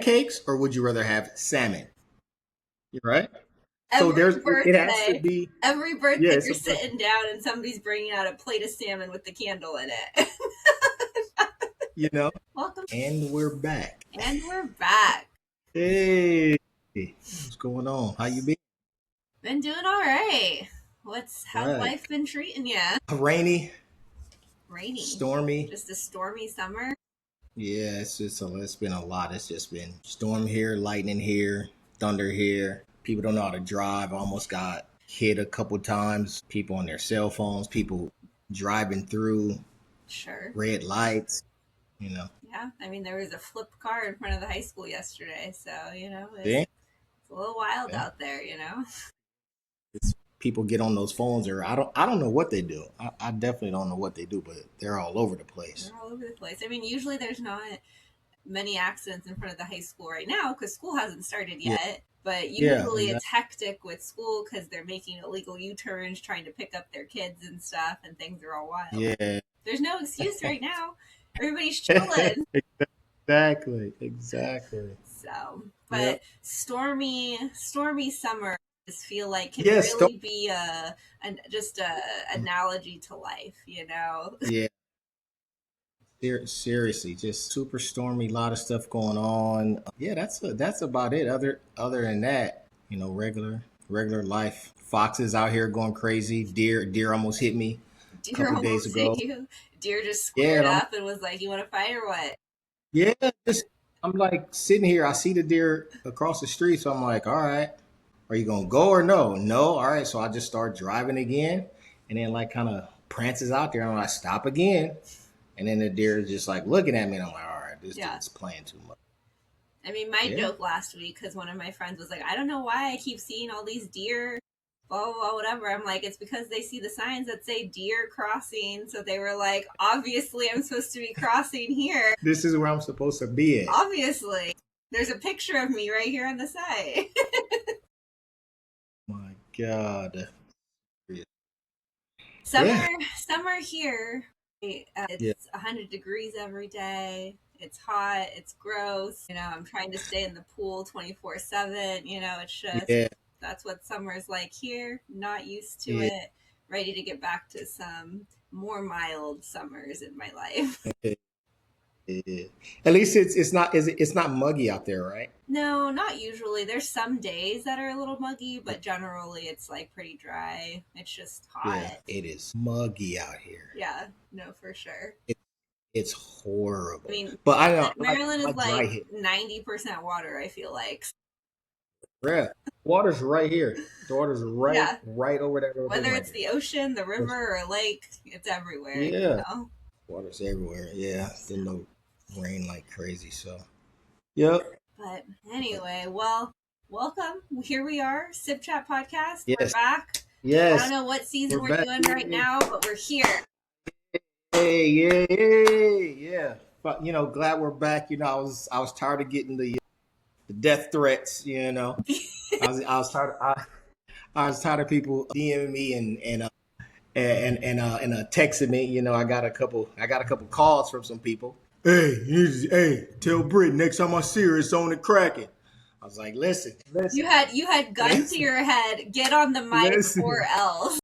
pancakes or would you rather have salmon? You're right. So Every it has to birthday, be, every yeah, birthday, it's you're a birthday. sitting down and somebody's bringing out a plate of salmon with the candle in it. You know, Welcome, and we're back. and we're back. Hey, what's going on? How you been? Been doing all right. How's Right. life been treating you? Rainy, Rainy, stormy. just a stormy summer. Yeah, it's been a lot. It's just been storm here, lightning here, thunder here. People don't know how to drive. Almost got hit a couple times. People on their cell phones. People driving through Sure. red lights. You know, Yeah, I mean there was a flipped car in front of the high school yesterday, so yeah, it's a little wild yeah. out there. It's, people get on those phones, or I don't know what they do. I definitely don't know what they do, but they're all over the place. They're all over the place. I mean, usually there's not many accidents in front of the high school right now because school hasn't started Yeah, yet. But yeah, usually it's hectic with school because they're making illegal U-turns, trying to pick up their kids and stuff, and things are all wild. yeah. There's no excuse right now. Everybody's chilling. Exactly, exactly. So, Yep. but stormy summer just feel like can Yes. really be just a analogy to life. Yeah. Seriously, just super stormy, a lot of stuff going on. Yeah, that's about it. Other than that, regular life. Foxes out here going crazy. Deer almost hit me a Deer couple days almost hit ago. you. Deer just Yeah, squared up and was like, "You want to fight or what?" yeah. Just I'm like sitting here. I see the deer across the street, so I'm like, all right, are you gonna go or no? No, all right. So I just start driving again, and then like kind of prances out there, and I'm like, stop again. And then the deer is just like looking at me, and I'm like, all right, this Yeah. dude's playing too much. I mean, my Yeah. joke last week because one of my friends was like, "I don't know why I keep seeing all these deer." Blah, blah, blah, whatever. I'm like, it's because they see the signs that say deer crossing. So they were like, obviously, I'm supposed to be crossing here. This is where I'm supposed to be at. Obviously. There's a picture of me right here on the side. My God. Summer, Yeah. summer here. Yeah. It's 100 degrees every day. It's hot. It's gross. I'm trying to stay in the pool 24/7. It's just Yeah. that's what summer's like here. Not used to Yeah. it. Ready to get back to some more mild summers in my life. Yeah. At least it's not muggy out there, right? No, not usually. There's some days that are a little muggy, but generally it's like pretty dry. It's just Yeah. hot. It is muggy out here. Yeah, no, for sure. It's horrible. I mean, But I know Maryland I is like dry like here. 90% water, I feel like. Yeah. Water's right here. The water's Yeah. right over that road Whether right it's there. the ocean, the river, or a lake, it's everywhere. Yeah. Water's everywhere. Yeah. Then no rain like crazy. So. Yep. But anyway, well, welcome. Here we are, Sip Chat Podcast. We're Yes. back. Yes. I don't know what season We're we're back. doing right now, but we're here. Hey, yeah. But glad we're back. I was tired of getting the death threats. I was tired. I was tired of people DMing me and texting me. I got a couple calls from some people. Hey, tell Britt next time I see her, it's on the Kraken. I was like, listen. You had gun to your head. Get on the mic or else.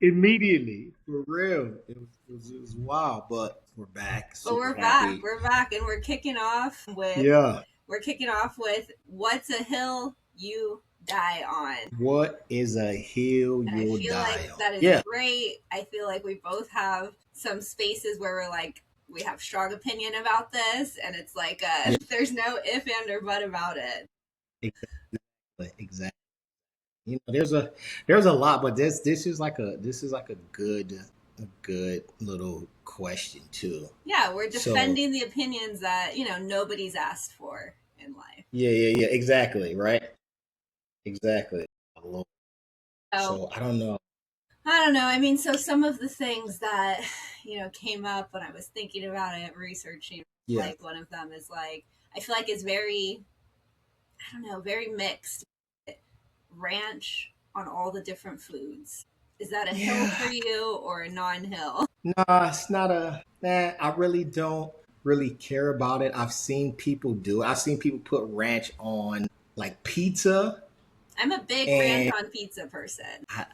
Immediately, for real. It was wild, but we're back. But we're back. We're back, and we're kicking off with what's a hill you die on. What is a hill and you'll I feel die like on? that is great. I feel like we both have some spaces where we're like, we have strong opinion about this, and it's like there's no if, and, or but about it. Exactly. There's a lot, but this is like a good little question too. Yeah, we're defending the opinions that nobody's asked for in life. Yeah. Exactly. Right. Exactly. So I don't know. I mean, so some of the things that came up when I was thinking about it, researching, like one of them is like I feel like it's very, very mixed. Ranch on all the different foods. Is that a hill for you or a non-hill? No, it's not I really don't really care about it. I've seen people do it. I've seen people put ranch on like pizza. I'm a big ranch And on pizza person.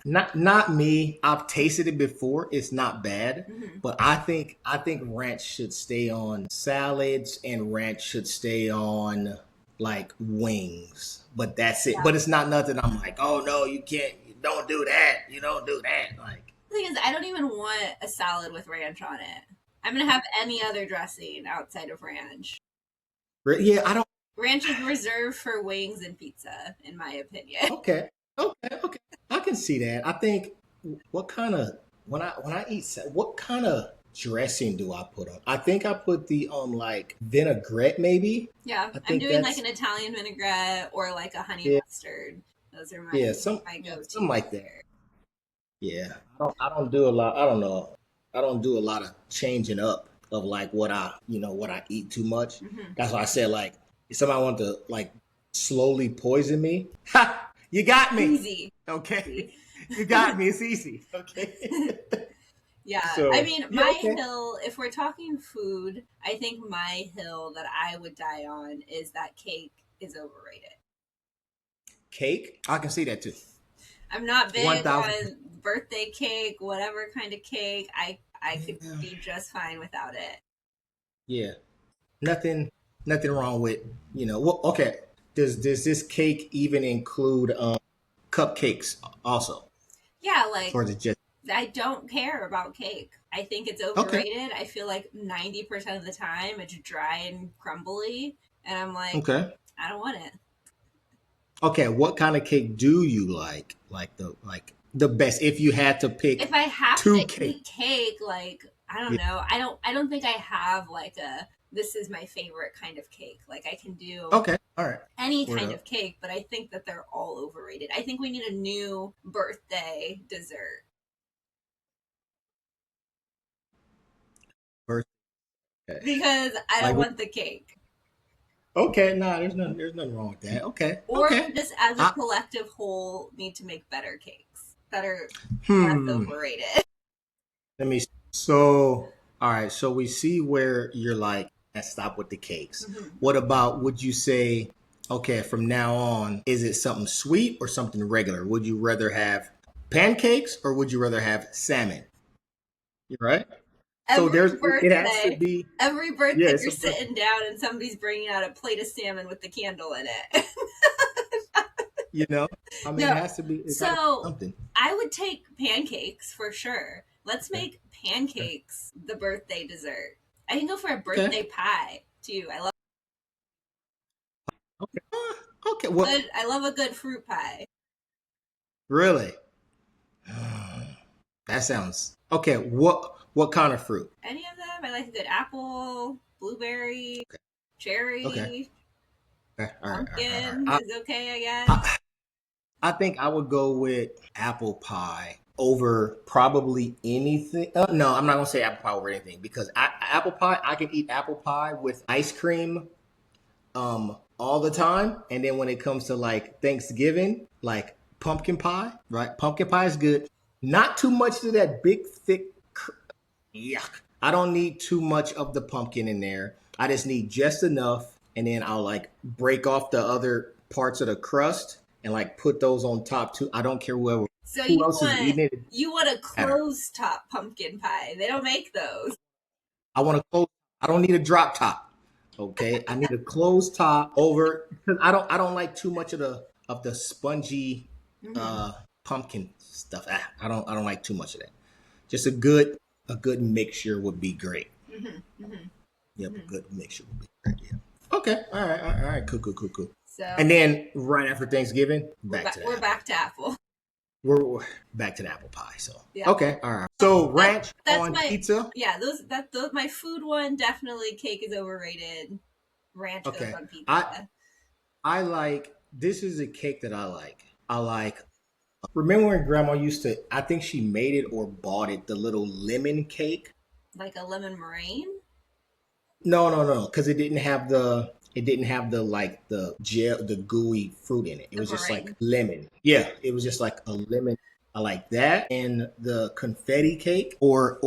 not me. I've tasted it before. It's not bad, Mm-hmm. but I think ranch should stay on salads and ranch should stay on like wings. But that's it. Yeah. But it's not nothing. I'm like, oh no, you can't. You don't do that. You don't do that. Like The thing is, I don't even want a salad with ranch on it. I'm gonna have any other dressing outside of ranch. yeah, I don't. Ranch is reserved for wings and pizza, in my opinion. Okay, okay. I can see that. I think what kind of when I eat what kind of dressing do I put on? I think I put the like vinaigrette maybe. Yeah, I I'm think doing like that's an Italian vinaigrette or like a honey yeah, mustard. Those are yeah, my something go-to like that. there. Yeah, I don't do a lot. I don't know. I don't do a lot of changing up of like what I eat too much. Hmm. That's why I said like if somebody want to like slowly poison me, ha, you got me. Easy. Okay, you got me. It's easy. Okay. Yeah, I So mean, yeah, my okay. hill, if we're talking food, I think my hill that I would die on is that cake is overrated. Cake, I can see that too. I'm not One big thousand. on birthday cake, whatever kind of cake. I could Yeah, be just fine without it. yeah. Nothing, nothing wrong with Well, okay. Does this cake even include cupcakes also, Yeah, or like is it just I don't care about cake. I think it's okay? overrated. I feel like 90% of the time it's dry and crumbly, and I'm like, Okay. I don't want it. Okay. What kind of cake do you like? Like the best if you had to If pick I have to two cakes. eat cake, like I don't Yeah. know. I don't think I have like a this is my favorite kind of cake. Like I can do Okay. All right. any Word kind up. of cake, but I think that they're all overrated. I think we need a new birthday dessert Birthday. because I don't Like want the cake. okay. Nah. There's nothing wrong with that. Okay. Or Okay. we just as a I, collective whole need to make better cakes that are less hmm. overrated. Let me. So, all right. So we see where you're like, let's stop with the cakes. Mhm. What about? Would you say, okay, from now on, is it something sweet or something regular? Would you rather have pancakes or would you rather have salmon? You're right. So Every it has to birthday, be. every Yeah, birthday it's you're a birthday. sitting down and somebody's bringing out a plate of salmon with the candle in it. You know, I mean, it No. has to be. It got to be So something. I would take pancakes for sure. Let's Okay. make pancakes the birthday dessert. I can go for a Okay. birthday pie too. Okay. Okay. What? I love a good fruit pie. Really? That sounds okay. What kind of fruit? Any of them. I like a good apple, blueberry, Okay. Okay. cherry, Okay. All right. All right. All right. pumpkin is okay, I guess. I, I think I would go with apple pie over probably anything. No, I'm not gonna say apple pie over anything because apple pie, I can eat apple pie with ice cream all the time, and then when it comes to like Thanksgiving, like pumpkin pie, right? Pumpkin pie is good. Not too much to that big thick. Yuck! I don't need too much of the pumpkin in there. I just need just enough, and then I'll like break off the other parts of the crust and like put those on top too. I don't care So who else is eating it. It you want a doesn't matter. closed top pumpkin pie. They don't make those. I want to close. I don't need a drop top. Okay, I need a closed top over because I don't like too much of the spongy Hmm. uh pumpkin stuff. I don't like too much of that. Just a good mixture would be great. Hmm. Hmm. Yep, a Hmm. good mixture would be great. Yeah. Okay. All right. Cool. So And then right after Thanksgiving, back to the we're apple. back to apple. We're back to the apple pie. So Yeah. okay. All right. So ranch That's on my pizza. yeah. Those my food one definitely cake is overrated. Ranch goes Okay. on I pizza. I like this is a cake that I like. I like. Remember when Grandma used to? I think she made it or bought it. The little lemon cake. Like a lemon meringue, No, because it didn't have the like the gel, the gooey fruit in it. It the was just like meringue. lemon. Yeah, it was just like a lemon. I like that and the confetti cake or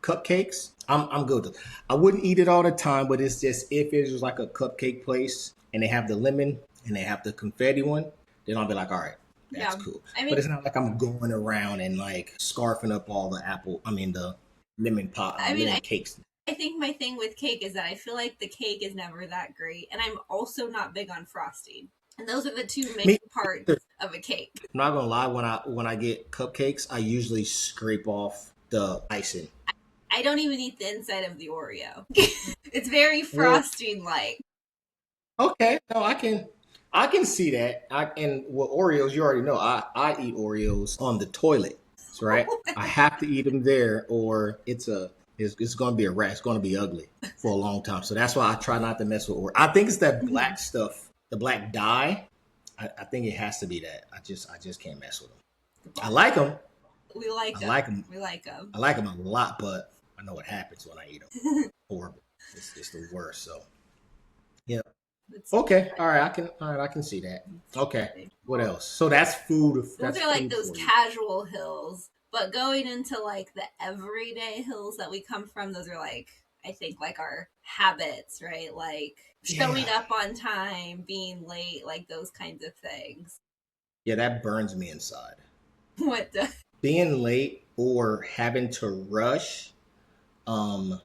cupcakes, I'm good. I wouldn't eat it all the time, but it's just if it was like a cupcake place and they have the lemon and they have the confetti one, then I'll be like, all right, that's Yeah. cool. I But mean, it's not like I'm going around and like scarfing up all the the lemon pot, I mean, lemon cakes. I think my thing with cake is that I feel like the cake is never that great, and I'm also not big on frosting. And those are the two main Me, parts of a cake. I'm not gonna lie. When I get cupcakes, I usually scrape off the icing. I don't even eat the inside of the Oreo. It's very Well, frosting like. okay, no, I can see that. And with Oreos, you already know I eat Oreos on the toilet, right? I have to eat them there, or it's going to be a rat. It's going to be ugly for a long time. So that's why I try not to mess with Oreo. I think it's that black stuff, the black dye. I think it has to be that. I just can't mess with them. I like them. We like I them. like them. We like them. I like them a lot, but I know what happens when I eat them. Horrible. It's the worst. So yeah. Okay. All right. I can see that. Okay. What else? So that's food. Those That's are like food those for you. casual hills. But going into like the everyday hills that we come from, those are like, I think, like our habits, right? Like showing Yeah. up on time, being late, like those kinds of things. Yeah, that burns me inside. What the? Being late or having to rush,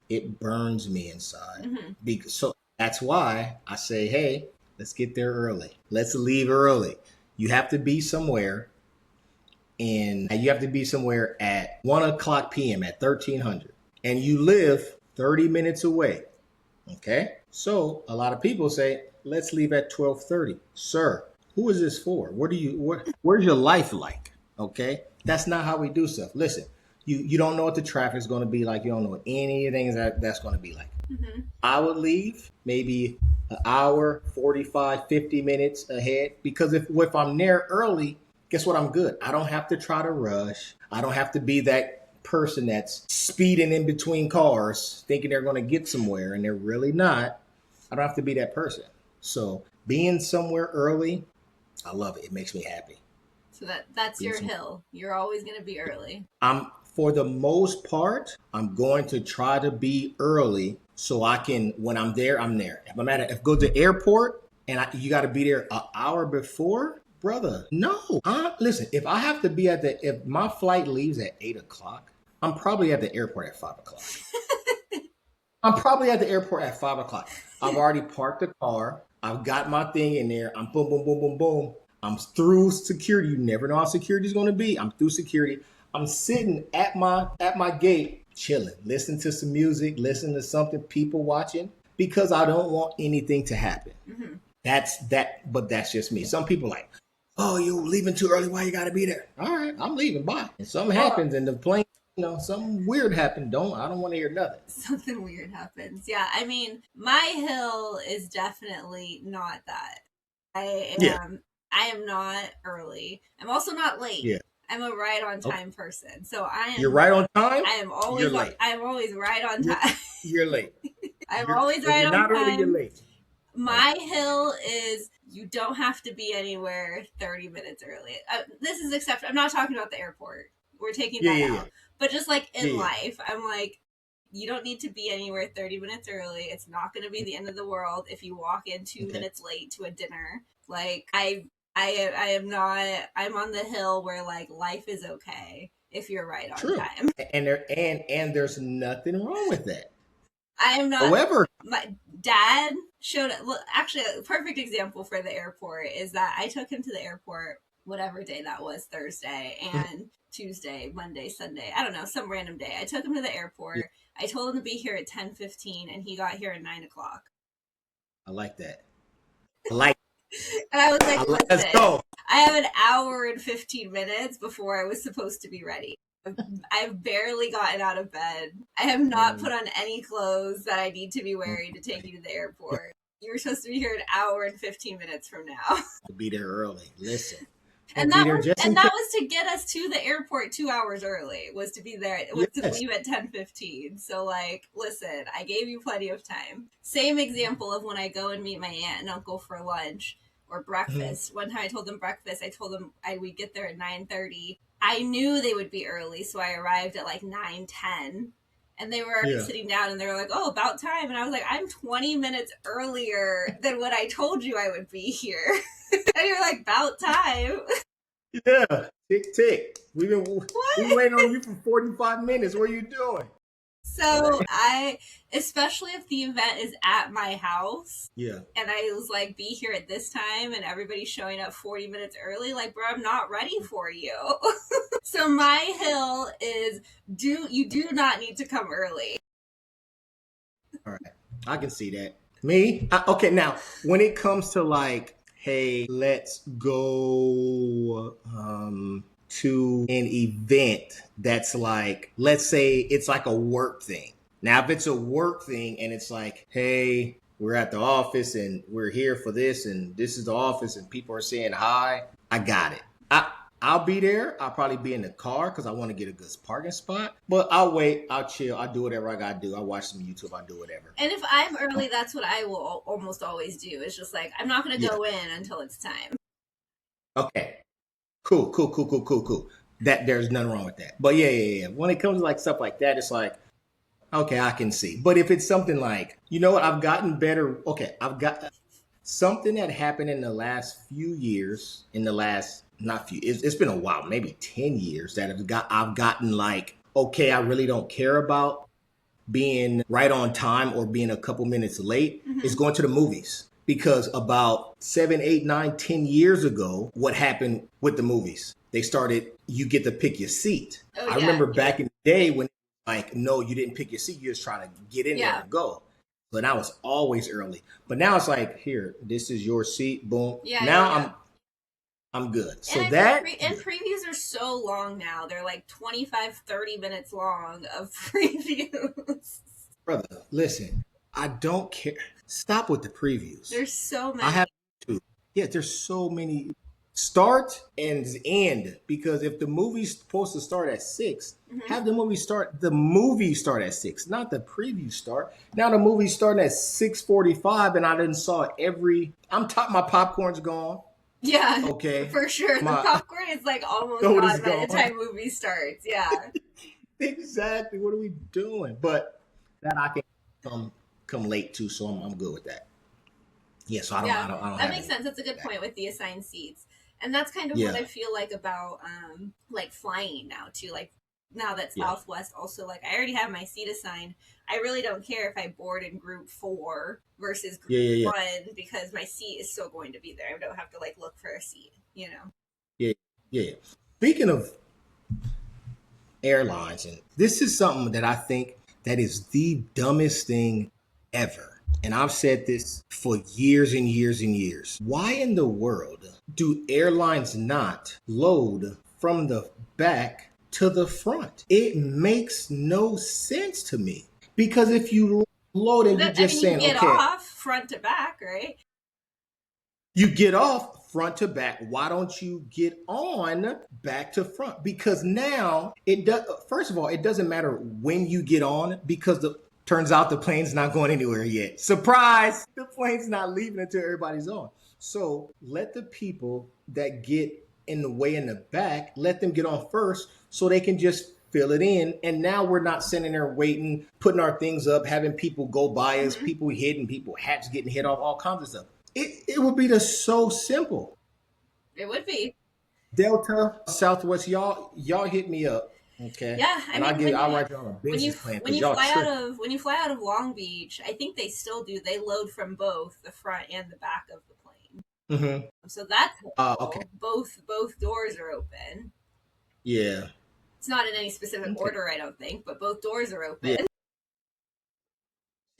it burns me inside. Mhm. So that's why I say, hey, let's get there early. Let's leave early. You have to be somewhere, and you have to be somewhere at 1 o'clock p.m. at 1300, and you live 30 minutes away. Okay, so a lot of people say, let's leave at 12:30. Sir, who is this for? Where's your life like? Okay, that's not how we do stuff. Listen, you don't know what the traffic is going to be like. You don't know what anything that's going to be like. Mhm. I would leave maybe an hour, 45, 50 minutes ahead, because if I'm there early, guess what? I'm good. I don't have to try to rush. I don't have to be that person that's speeding in between cars thinking they're going to get somewhere and they're really not. I don't have to be that person. So being somewhere early, I love it. It makes me happy. So that's Being your some, hill. You're always going to be early. I'm For the most part, I'm going to try to be early so I can, when I'm there, I'm there. If I go to the airport and you got to be there an hour before, brother, no. Listen, if my flight leaves at 8 o'clock, I'm probably at the airport at 5 o'clock. I'm probably at the airport at 5 o'clock. I've already parked the car. I've got my thing in there. I'm boom, boom, boom, boom, boom. I'm through security. You never know how security is going to be. I'm through security. I'm sitting at my gate, chilling, listening to some music, listening to something, people watching, because I don't want anything to happen. Mhm. But that's just me. Some people like, oh, you leaving too early. Why you got to be there? All right, I'm leaving. Bye. And something Well, happens, and the plane, something weird happened. I don't want to hear nothing. something weird happens. Yeah, I mean, my hill is definitely not that. I Yeah, am I am not early. I'm also not late. yeah. I'm a right on Okay. time person. So I You're am right on time. You're late. I am always right on You're time. you're late. I'm always If right you're on not early, you're time. late. My hill is you don't have to be anywhere 30 minutes early. This is except I'm not talking about the airport. We're taking Yeah, that yeah, yeah, out. But just like yeah, in yeah. life, I'm like you don't need to be anywhere 30 minutes early. It's not going to be the end of the world if you walk in 2 Okay, minutes late to a dinner. Like I am not I'm on the hill where like life is okay if you're right on true. time. And there's nothing wrong with that. I am not However, my dad showed well, actually a perfect example for the airport is that I took him to the airport whatever day that was Thursday mhm, and Tuesday, Monday, Sunday, I don't know, some random day. I took him to the yeah, airport. I told him to be here at 10:15 and he got here at 9 o'clock. I like that. I like. And I was like, Let's listen, go. I have an hour and 15 minutes before I was supposed to be ready. I've barely gotten out of bed. I have not Mm, put on any clothes that I need to be mm, wearing to take right. you to the airport. You were supposed to be here an hour and 15 minutes from now. To be there early. Listen, I'm And gonna be that there was just and in that case. was to get us to the airport 2 hours early. Was to be there. Was to Yes. leave at 10:15. So like, listen, I gave you plenty of time. Same example of when I go and meet my aunt and uncle for lunch or Mhm. breakfast. One time I told them breakfast. I told them I would get there at 9:30. I knew they would be early, so I arrived at like 9:10. and they were already sitting down, and they were like, "Oh, about time." And I was like, "I'm 20 minutes earlier than what I told you I would be here." And you're like, "About time." Yeah, tick tick. We've been waiting on you for 45 minutes. What are you doing? So I, especially if the event is at my house, yeah, and I was like, be here at this time, and everybody's showing up 40 minutes early, like, bro, I'm not ready for you. So my hill is, you do not need to come early. All right, I can see that. Me? Okay, now when it comes to like, hey, let's go to an event that's like, let's say it's like a work thing. Now, if it's a work thing and it's like, hey, we're at the office and we're here for this and this is the office and people are saying hi, I got it. I'll be there. I'll probably be in the car because I want to get a good parking spot. But I'll wait. I'll chill. I'll do whatever I got to do. I'll watch some YouTube. I'll do whatever. And if I'm early, that's what I will almost always do. It's just like, I'm not going to go in until it's time. Okay. Cool. That there's nothing wrong with that. But yeah. When it comes to like stuff like that, it's like, okay, I can see. But if it's something like, you know what, I've gotten better. Okay, I've got something that happened in the last few years, not few, it's been a while, maybe 10 years that I've gotten like, okay, I really don't care about being right on time or being a couple minutes late. Is going to the movies. Because about 7, 8, 9, 10 years ago, what happened with the movies? They started, you get to pick your seat. I remember back in the day when like, no, you didn't pick your seat. You're just trying to get in there and go. But I was always early. But now it's like, here, this is your seat. Boom. I'm good. So and previews are so long now. They're like 25, 30 minutes long of previews. Brother, listen, I don't care. Stop with the previews. There's so many. I have to. Yeah, there's so many. Start and end, because if the movie's supposed to start at 6, have the movie start at 6, not the preview start. Now the movie's starting at 6:45 and I didn't saw my popcorn's gone. Yeah. Okay. For sure. The popcorn is like almost gone by the time movie starts. Yeah. Exactly. What are we doing? But that I can come late too, so I'm good with that. Yeah, so I don't that makes sense. That's a good point with the assigned seats. And that's kind of what I feel like about like flying now too. Like now that Southwest also, like, I already have my seat assigned. I really don't care if I board in group 4 versus group 1 because my seat is still going to be there. I don't have to like look for a seat, you know. Yeah. Speaking of airlines, and this is something that I think that is the dumbest thing ever. And I've said this for years and years and years. Why in the world do airlines not load from the back to the front? It makes no sense to me. Because if you load and you're just saying, you get off front to back, right? You get off front to back. Why don't you get on back to front? Because now it does. First of all, it doesn't matter when you get on because turns out the plane's not going anywhere yet. Surprise! The plane's not leaving until everybody's on. So let the people that get in the way in the back, let them get on first so they can just fill it in. And now we're not sitting there waiting, putting our things up, having people go by us, people hitting, people hats getting hit off, all kinds of stuff. It would be just so simple. It would be. Delta, Southwest, y'all hit me up. Okay. Yeah, I'll write you on a business plan. When you fly out of Long Beach, I think they still do. They load from both the front and the back of the plane. So that's okay. Both doors are open. Yeah. It's not in any specific order, I don't think, but both doors are open. Yeah.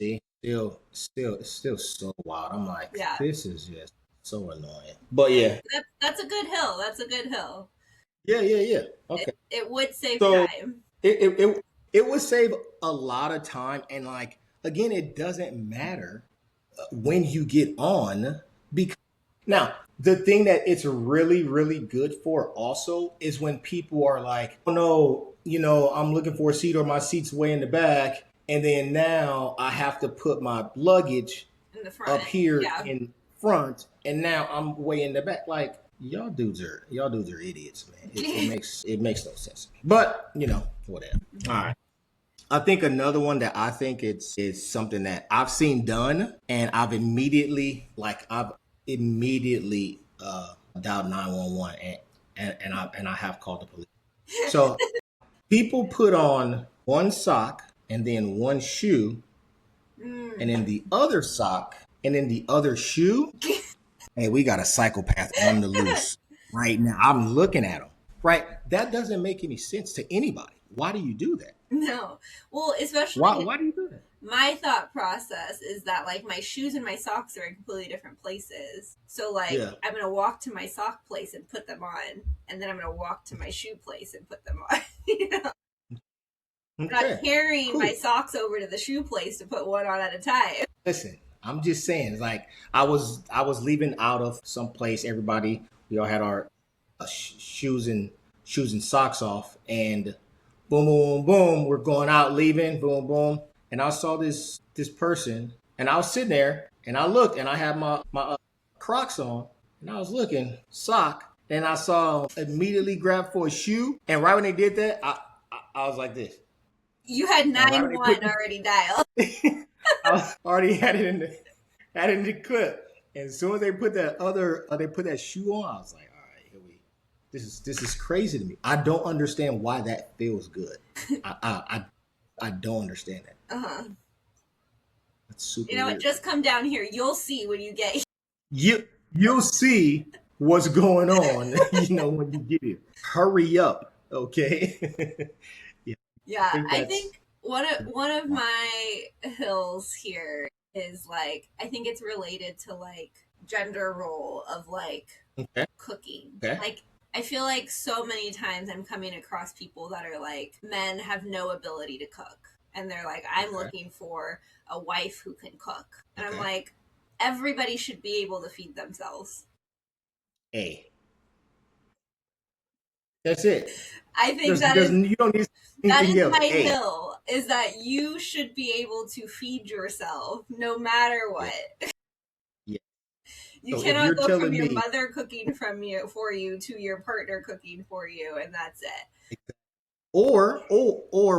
See, still so wild. I'm like, this is just so annoying. But yeah, that's a good hill. That's a good hill. Yeah. Okay. It would save time. It would save a lot of time, and like again, it doesn't matter when you get on because now the thing that it's really, really good for also is when people are like, oh no, I'm looking for a seat or my seat's way in the back, and then now I have to put my luggage in the front. Up here in front, and now I'm way in the back. Like y'all dudes are idiots, man. It makes no sense. But whatever. All right. I think another one that I think it's is something that I've seen done, and I've immediately dialed 911, and I have called the police. So people put on one sock and then one shoe, and then the other sock and then the other shoe. Hey, we got a psychopath on the loose right now. I'm looking at him. Right, that doesn't make any sense to anybody. Why do you do that? No. Well, Why? especially Why do you do that? my thought process is that like my shoes and my socks are in completely different places. So like Yeah. I'm gonna walk to my sock place and put them on, and then I'm gonna walk to my shoe place and put them on. You know, I'm not Okay. carrying my Cool. socks over to the shoe place to put one on at a time. Listen, I'm just saying. Like I was leaving out of some place. Everybody, we all had our shoes and socks off, and boom, boom, boom. We're going out, leaving. Boom, boom. And I saw this person, and I was sitting there, and I looked, and I had my Crocs on, and I was looking sock, and I saw immediately grab for a shoe, and right when they did that, I was like this, You had and right when they put 9-1 already dialed. I already had it in the clip. And as soon as they put that shoe on, I was like, all right, here we. This is crazy to me. I don't understand why that feels good. I don't understand that. Uh-huh. That's super You know what? weird. Just come down here. You'll see when you get here. You'll see what's going on. When you get here. Hurry up, okay? Yeah, I Yeah, think I that's think one of my hills here is like I think it's related to like gender role of like okay. cooking. Okay. Like I feel like so many times I'm coming across people that are like men have no ability to cook, and they're like I'm Okay. looking for a wife who can cook. And I'm Okay. like everybody should be able to feed themselves. Hey, that's it. I think There's you don't need that anything is else. my Hey, hill, is that you should be able to feed yourself no matter yeah, what. yeah. You So if cannot you're go from telling your me, mother cooking from you for you to your partner cooking for you and that's it. or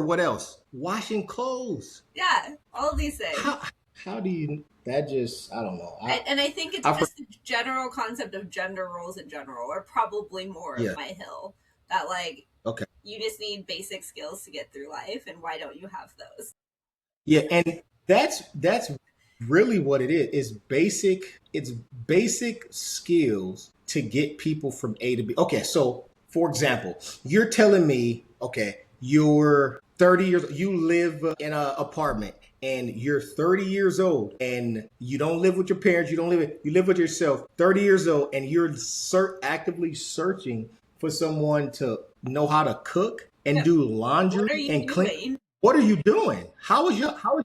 what else? Washing clothes. Yeah, all these things. How do you? That just I don't know. And I think it's I've heard, just the general concept of gender roles in general are probably more of yeah. my hill. That like Okay. you just need basic skills to get through life, and why don't you have those? Yeah, and that's really what it is. It's basic skills to get people from A to B. Okay, so for example, you're telling me, okay, you're 30 years, you live in an apartment and you're 30 years old and you don't live with your parents, you live with yourself, 30 years old, and you're actively searching for someone to know how to cook and Yeah. do What are laundry you and clean. doing? What are you doing? How is your house?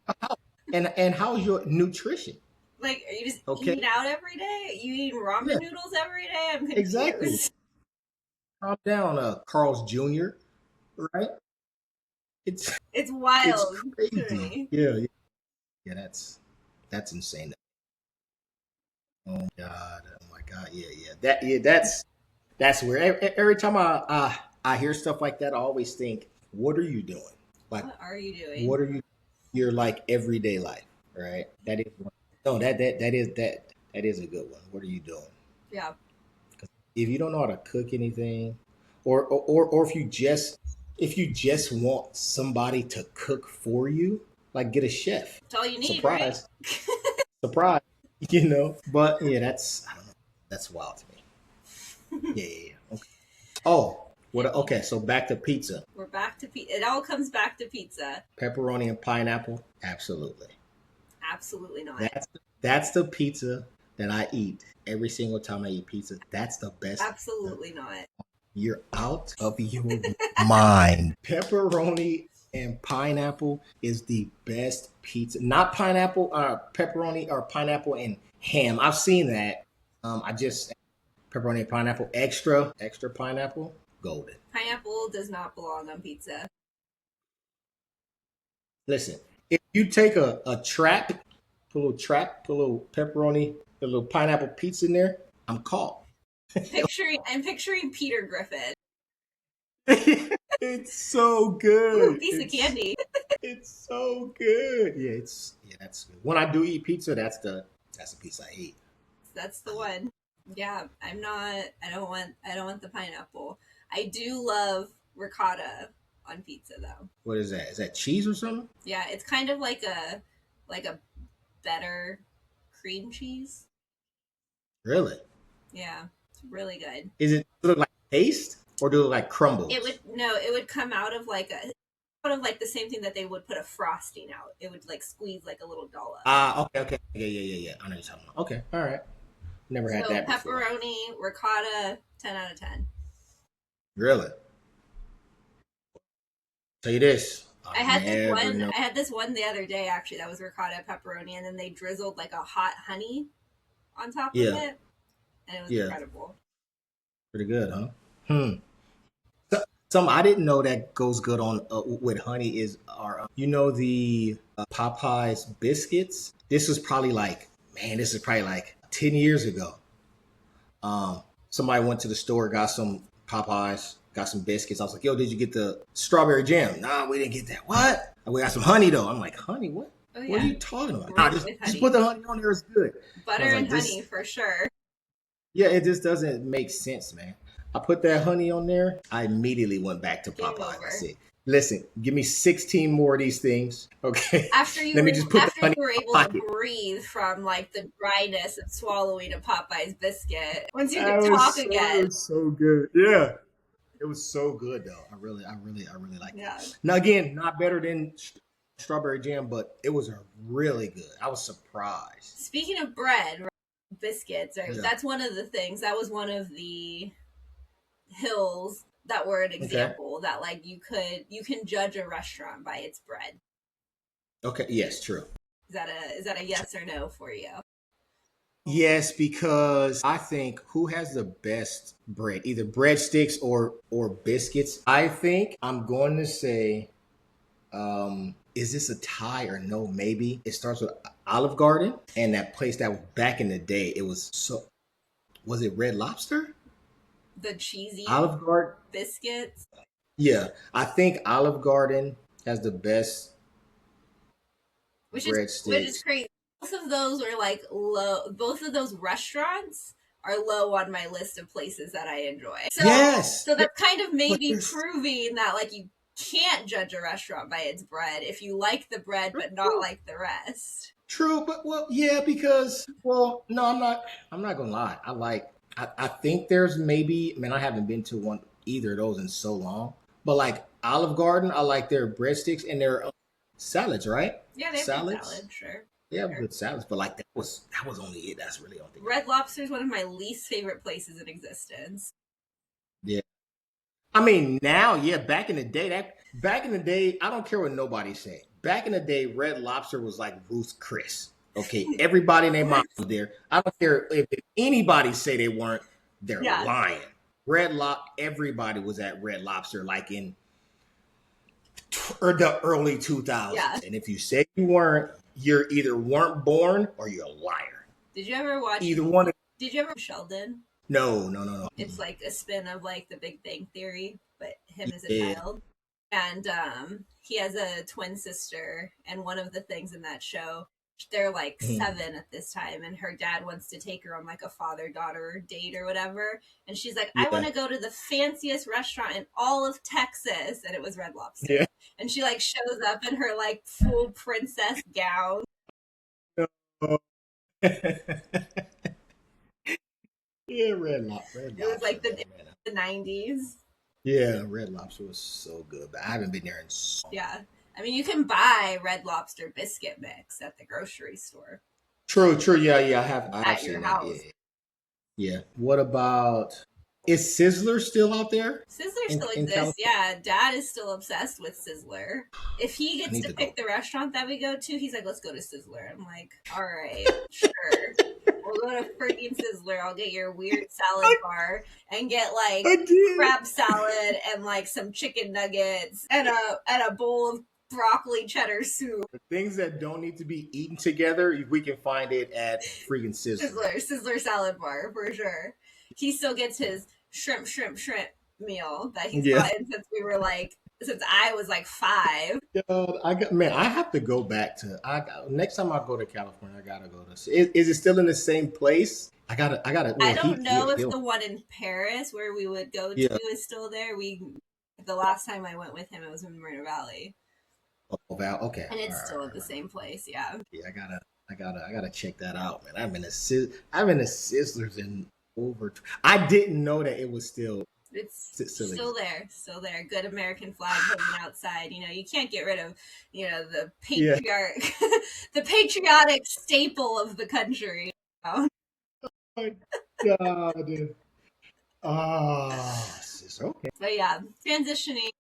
And how is your nutrition? Like, are you just Okay. eating out every day? You eating ramen Yeah, noodles every day? I'm exactly. confused. Calm down, Carl's Jr. Right? It's It's it's wild to crazy. me. Yeah, yeah, yeah. That's insane. Oh my god. Oh my god. Yeah, yeah. That's where every time I hear stuff like that, I always think, what are you doing? Like, What are you doing? what are you? Your like everyday life, right? That is one. No, that is a good one. What are you doing? Yeah. If you don't know how to cook anything, or if you just want somebody to cook for you, like get a chef. It's all you need, right? Surprise, surprise. But yeah, that's I don't know. That's wild to me. Yeah, yeah, yeah. Okay. Oh, what? Okay, so back to pizza. We're back to pizza. It all comes back to pizza. Pepperoni and pineapple. Absolutely. Absolutely not. That's the pizza that I eat every single time I eat pizza. That's the best. Absolutely not. You're out of your mind. Pepperoni and pineapple is the best pizza. Not pineapple, pepperoni or pineapple and ham. I've seen that. I just pepperoni and pineapple, extra pineapple, golden. Pineapple does not belong on pizza. Listen, if you take put a little pepperoni, a little pineapple pizza in there, I'm caught. I'm picturing Peter Griffin. It's so Ooh, good. piece of It's candy. It's so good. Yeah, that's good. When I do eat pizza, that's the pizza I eat. That's the one. Yeah, I'm not. I don't want the pineapple. I do love ricotta on pizza though. What is that? Is that cheese or something? Yeah, it's kind of like a better cream cheese. Really? Yeah, it's really good. Does it look like paste or do it look like It would crumbles? no, it would come out of like a out of like the same thing that they would put a frosting out. It would like squeeze like a little dollop. Ah, okay. Yeah. I know you're talking about. Okay, all right. Never had So that before. pepperoni, ricotta, 10 out of 10. Really? Tell you this, I I had this never one. know. I had this one the other day actually that was ricotta pepperoni, and then they drizzled like a hot honey on top of Yeah, it, and it was yeah, incredible. pretty good, huh? Hmm. So, something I didn't know that goes good on with honey is the Popeyes biscuits. This is probably like 10 years ago. Somebody went to the store, got some Popeyes, got some biscuits. I was like, "Yo, did you get the strawberry jam?" Nah, we didn't get that. What? We got some honey though. I'm like, "Honey? What? Oh What are yeah, you talking about?" Nah, great just with just honey, put the honey on there. It's good. I butter was and like, honey "This, for sure. yeah, it just doesn't make sense, man." I put that honey on there. I immediately went back to Game Popeyes. I over. said, "Listen, give me 16 more of these things, okay? After you Let were me just put the after you honey were in able my to pocket." breathe from like the dryness of swallowing a Popeye's biscuit, once you That could was talk so, it again. was so good. Yeah. It was so good though. I really liked it. Yeah. Now again, not better than strawberry jam, but it was a really good. I was surprised. Speaking of bread, right, biscuits, right, Yeah. that's one of the things. That was one of the hills that were an Okay. example that like you can judge a restaurant by its bread. Okay. Yes, true. Is that a yes or no for you? Yes, because I think who has the best bread, either breadsticks or biscuits. I think I'm going to say, is this a tie or no? Maybe it starts with Olive Garden and that place that was back in the day. It was so. Was it Red Lobster? The cheesy Olive Garden. biscuits, Yeah, I think Olive Garden has the best which is breadsticks. crazy. Both of those are like low. Both of those restaurants are low on my list of places that I enjoy. So, Yes, so yeah, that's kind of but maybe there's proving that like you can't judge a restaurant by its bread if you like the bread but not true, like the rest. true, but well, yeah, because well, no, I'm not. I'm not gonna lie. I think there's maybe. Man, I haven't been to one either of those in so long. But like Olive Garden, I like their breadsticks and their salads. Right, Yeah, they have good salads. salad, sure. They have Sure. good salads, but like that was only it. That's really the only thing I Red like. Lobster is one of my least favorite places in existence. Yeah. I mean, now, yeah, back in the day, I don't care what nobody say. Back in the day, Red Lobster was like Ruth Chris. Okay, everybody and their mom was there. I don't care if anybody say they weren't. They're Yeah, lying. Everybody was at Red Lobster, like in or the early yeah. 2000s. And if you say you weren't, you're either weren't born or you're a liar. Did you ever watch? Either one. Did you ever watch Sheldon? No. It's like a spin of like the Big Bang Theory, but him as a Yeah. child. And he has a twin sister, and one of the things in that show, they're like Mhm. 7 at this time, and her dad wants to take her on like a father-daughter date or whatever, and she's like, I want Yeah. to go to the fanciest restaurant in all of Texas, and it was Red Lobster. Yeah. And she like shows up in her like full princess gown. Yeah, Red It was Lobster, like the though, man. the 90s. Yeah, Red Lobster was so good, but I haven't been there in so long. Yeah. I mean, you can buy Red Lobster biscuit mix at the grocery store True. Yeah, I have at your seen that. house. Yeah. What about is Sizzler still out there Sizzler in still exists. California? Yeah, Dad is still obsessed with Sizzler. If he I gets need to to pick go. the restaurant that we go to, he's like, let's go to Sizzler. I'm like, all right, sure. We'll go to freaking Sizzler. I'll get your weird salad bar and get like Again. crab salad and like some chicken nuggets and a bowl of broccoli cheddar soup. Things that don't need to be eaten together, we can find it at freaking Sizzler. Sizzler salad bar for sure. He still gets his shrimp meal that he's Yeah. gotten since we were like since I was like 5. Yo, I have to go back to. Next time I go to California, I gotta go to. Is it still in the same place? I gotta. I Well, don't know if he'll. the one in Paris where we would go to Yeah. is still there. The last time I went with him, it was in Moreno Valley, Oh, Val. Okay. and All it's right. still All at the right. same place. Yeah, Yeah, I gotta check that out, man. I've been a Sizzlers in over. I didn't know that it was it's still still exists. there, still there. Good American flag hanging outside. You can't get rid of the Yeah. patriarch, the patriotic staple of the country. My God. Ah, okay. But yeah, transitioning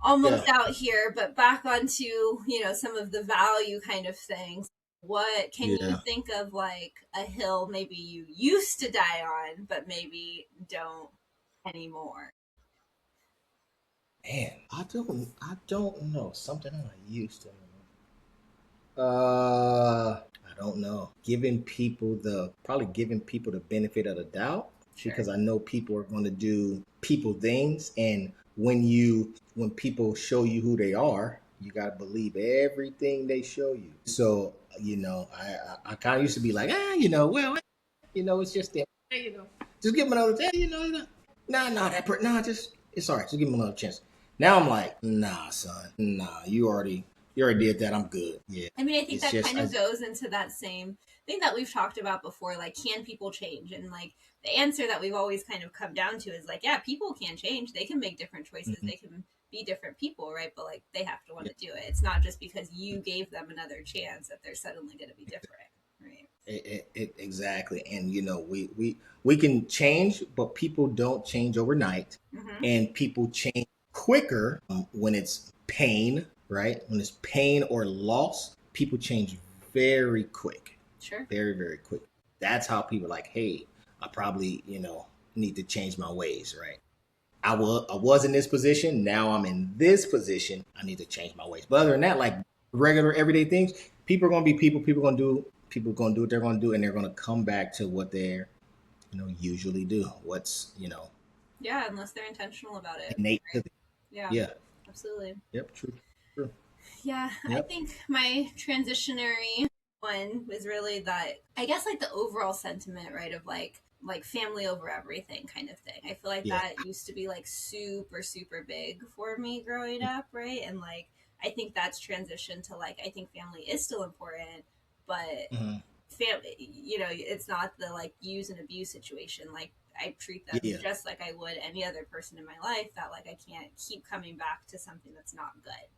almost Yeah. out here, but back onto, some of the value kind of things. What can you Yeah. think of, like a hill maybe you used to die on, but maybe don't anymore? Man, I don't know. Something I used to I don't know. Giving people the benefit of the doubt Sure. because I know people are going to do people things, and when people show you who they are, you got to believe everything they show you. So I kind of used to be like, well, it's just them. Just give them another chance. Nah, nah, just it's all right. Just give them another chance. Now I'm like, nah, son, nah, you already did that. I'm good. Yeah, I mean, I think it's that just kind of goes into that same thing that we've talked about before. Like, can people change? And like, the answer that we've always kind of come down to is like, yeah, people can change. They can make different choices. mhm, They can be different people, right? But like, they have to want yeah, to do it. It's not just because you gave them another chance that they're suddenly going to be different, right? exactly. And we can change, but people don't change overnight, Mm-hmm. and people change quicker when it's pain, right? When it's pain or loss, people change very quick, Sure. very very quick. That's how people are like, hey, I probably need to change my ways, right? I was in this position. Now I'm in this position. I need to change my ways. But other than that, like regular everyday things, people are gonna be people. People are gonna do what they're gonna do, and they're gonna come back to what they're usually do. What's Yeah, unless they're intentional about it. innate to Right? them. Yeah, Yeah. absolutely. Yep. True. True. Yeah, I Yep. think my transitionary one was really that, I guess, like the overall sentiment, right, of like family over everything kind of thing. I feel like Yeah. that used to be like super super big for me growing up, right? And like I think that's transitioned to like I think family is still important, but Hmm. family, it's not the like use and abuse situation. Like I treat them Yeah. just like I would any other person in my life, that like I can't keep coming back to something that's not good,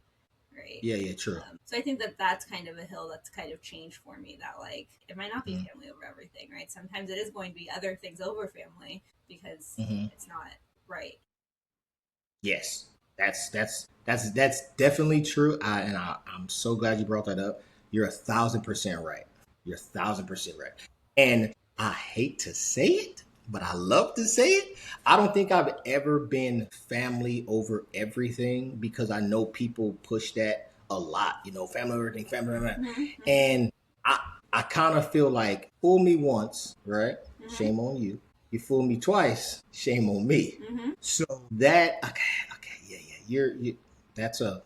right? Yeah. Yeah. True. So I think that that's kind of a hill that's kind of changed for me. That like it might not be Hmm. family over everything, right? Sometimes it is going to be other things over family because Hmm. it's not right. Yes. That's definitely true. I'm so glad you brought that up. You're 1,000% right. You're 1,000% right. And I hate to say it, but I love to say it. I don't think I've ever been family over everything because I know people push that a lot. Family over everything, family over everything. Mm-hmm, mm-hmm, And I I kind of feel like fool me once, right? mm-hmm, Shame on you. You fool me twice, shame on me. mm-hmm. So that okay, yeah. That's a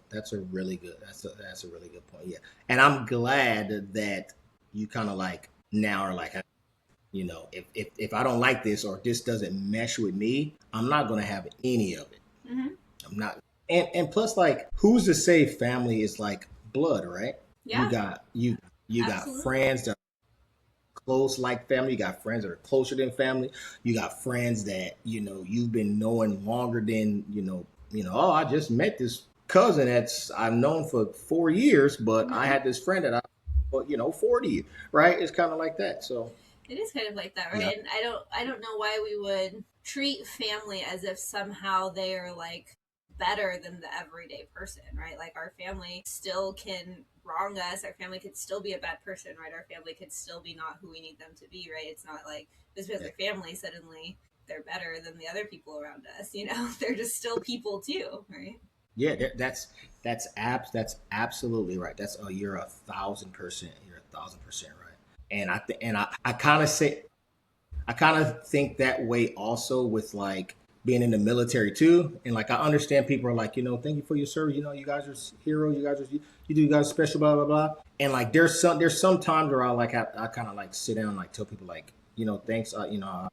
really good that's a really good point. Yeah, and I'm glad that you kind of like now are like, if I don't like this or this doesn't mesh with me, I'm not gonna have any of it. Mm-hmm. I'm not, and plus, like, who's to say family is like blood, right? You Yeah, got you got absolutely. friends that close like family. You got friends that are closer than family. You got friends that you've been knowing longer than Oh, I just met this cousin that's I've known for 4 years, but I Mm-hmm. had this friend that I 40, right? It's kind of like that. So It is kind of like that, yeah, right? And I don't know why we would treat family as if somehow they are like better than the everyday person, right? Like our family still can wrong us. Our family could still be a bad person, right? Our family could still be not who we need them to be, right? It's not like just because yeah, they're family suddenly they're better than the other people around us. They're just still people too, right? yeah. That's absolutely right. That's you're 1,000%. You're 1,000% right. And I kind of think that way also with like being in the military too. And like I understand people are like, thank you for your service. You guys are heroes. You guys are special. Blah blah blah. And like there's some times where I kind of like sit down and like tell people like, thanks. I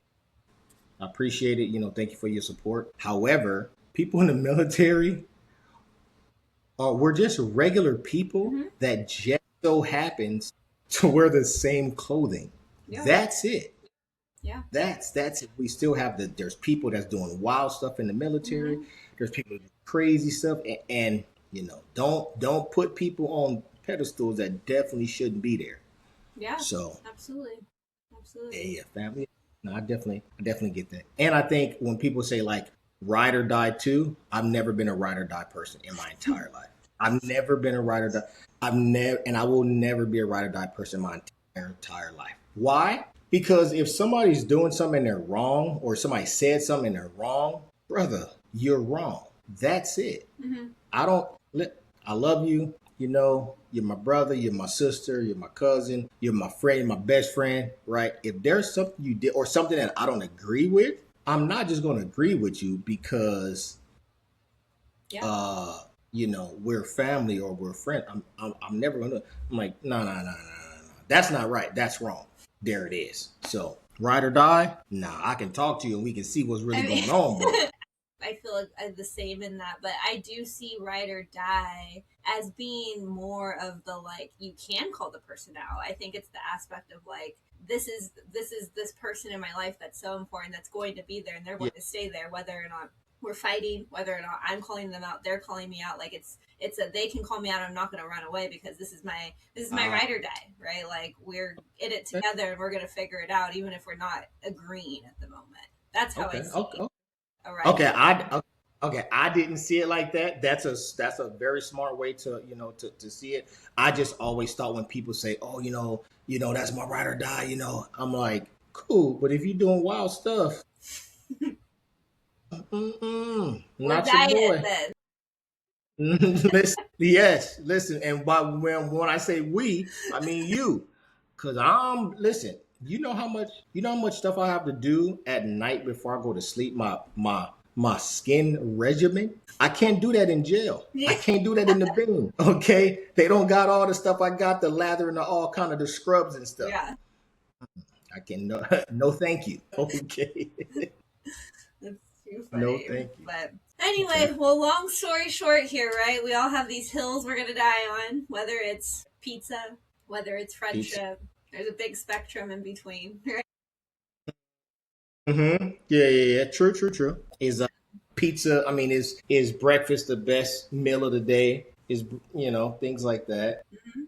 appreciate it. Thank you for your support. However, people in the military we're just regular people Mm-hmm. that just so happens to wear the same clothing. Yeah. That's it. Yeah. That's it. We still have there's people that's doing wild stuff in the military. Mm-hmm. There's people doing crazy stuff, and don't put people on pedestals that definitely shouldn't be there. Yeah. So Absolutely. Absolutely. yeah, family. No, I definitely get that. And I think when people say like ride or die too, I've never been a ride or die person in my entire life. I've never been a ride or die. I've never, and I will never be a ride or die person my entire life. Why? Because if somebody's doing something and they're wrong, or somebody said something and they're wrong, brother, you're wrong. That's it. Mm-hmm. I don't. I love you. You're my brother. You're my sister. You're my cousin. You're my friend. You're my best friend. Right? If there's something you did or something that I don't agree with, I'm not just going to agree with you because, Yeah. we're family or we're friends. I'm never going to. I'm like, no, no, no, no, no, no. That's not right. That's wrong. There it is. So ride or die. Nah, I can talk to you and we can see what's really going on. But I feel like I'm the same in that, but I do see ride or die as being more of the like you can call the person out. I think it's the aspect of like this is this person in my life that's so important that's going to be there and they're yeah, going to stay there whether or not we're fighting, whether or not I'm calling them out, they're calling me out. Like it's a they can call me out. I'm not going to run away because this is my ride or die, right? Like we're in it okay, together and we're going to figure it out, even if we're not agreeing at the moment. That's how I okay, see okay. a ride or Okay, die. I didn't see it like that. That's a very smart way to to see it. I just always thought when people say, "Oh, that's my ride or die," I'm like, "Cool," but if you're doing wild stuff, We're not your dying boy. then. Listen, yes, listen, and when I say we, I mean you, cause listen. You know how much stuff I have to do at night before I go to sleep. My skin regimen. I can't do that in jail. I Yeah. can't do that in the bin. Okay, they don't got all the stuff I got, the lather and all kind of the scrubs and stuff. Yeah. I can no, no, thank you. Okay, That's too no, funny. thank you. But Okay. anyway, well, long story short here, right? We all have these hills we're going to die on, whether it's pizza, whether it's Pizza. friendship. There's a big spectrum in between, right? Mm-hmm. Yeah, yeah, yeah. True, true, true. Is pizza? I mean, is breakfast the best meal of the day? Is things like that? Mm-hmm.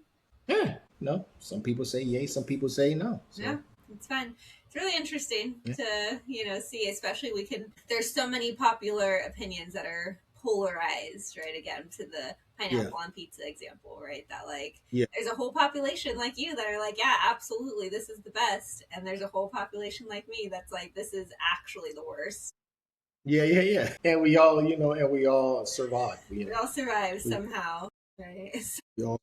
Yeah. No. Some people say yay. Some people say no. Yeah, So it's fun. It's really interesting yeah, to, see, especially there's so many popular opinions that are polarized, right? Again, to the yeah, pineapple on pizza example, right? That like, yeah. there's a whole population like you that are like, yeah, absolutely, this is the best. And there's a whole population like me that's like, this is actually the worst. Yeah, yeah, yeah. And we all survive. We all survive We, somehow, right? we all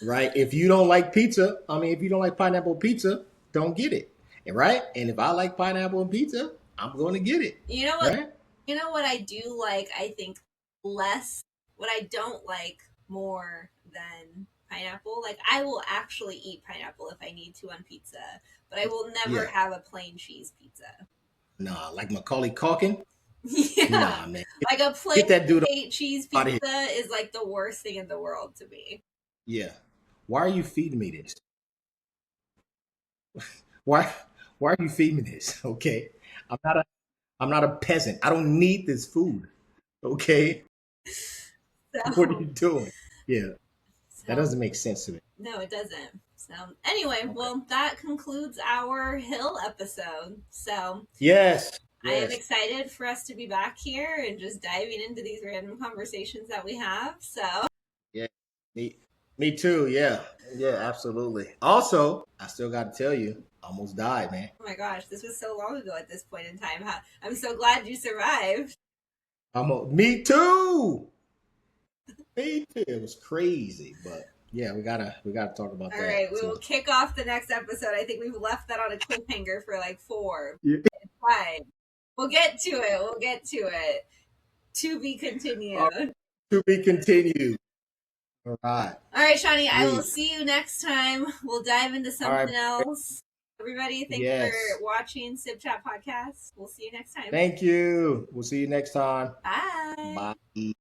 right. If you don't like pizza, I mean, if you don't like pineapple pizza, don't get it. And right. And if I like pineapple and pizza, I'm going to get it. You know what? Right. You know what I do like, I think less, what I don't like more than pineapple. Like I will actually eat pineapple if I need to on pizza, but I will never Yeah. have a plain cheese pizza. Nah, like Macaulay Culkin. Yeah. Nah, man. Like a plain Get that dude cheese out of here. pizza is like the worst thing in the world to me. Yeah. Why are you feeding me this? Why why are you feeding me this? Okay. I'm not a I'm not a peasant. I don't need this food. Okay. What are So you doing? Yeah. That so doesn't make sense to me. no, it doesn't. So anyway, Okay. well that concludes our hill episode. So Yes. I am Yes. excited for us to be back here and just diving into these random conversations that we have. So, Yeah. Me me too. Yeah. Yeah, absolutely. Also, I still got to tell you, almost died, man. oh my gosh, this was so long ago at this point in time. I'm so glad you survived. Me too. Me too. It was crazy, but yeah, we gotta talk about All right, that we too. will kick off the next episode. I think we've left that on a cliffhanger for like four, Yeah. five. We'll get to it. We'll get to it. To be continued. To be continued. All right. All right, Shawnee, I will Sweet. see you next time. We'll dive into All right. something else. Everybody, thanks for Yes. watching Sip Chat Podcast. We'll see you next time. Thank you. We'll see you next time. Bye. Bye.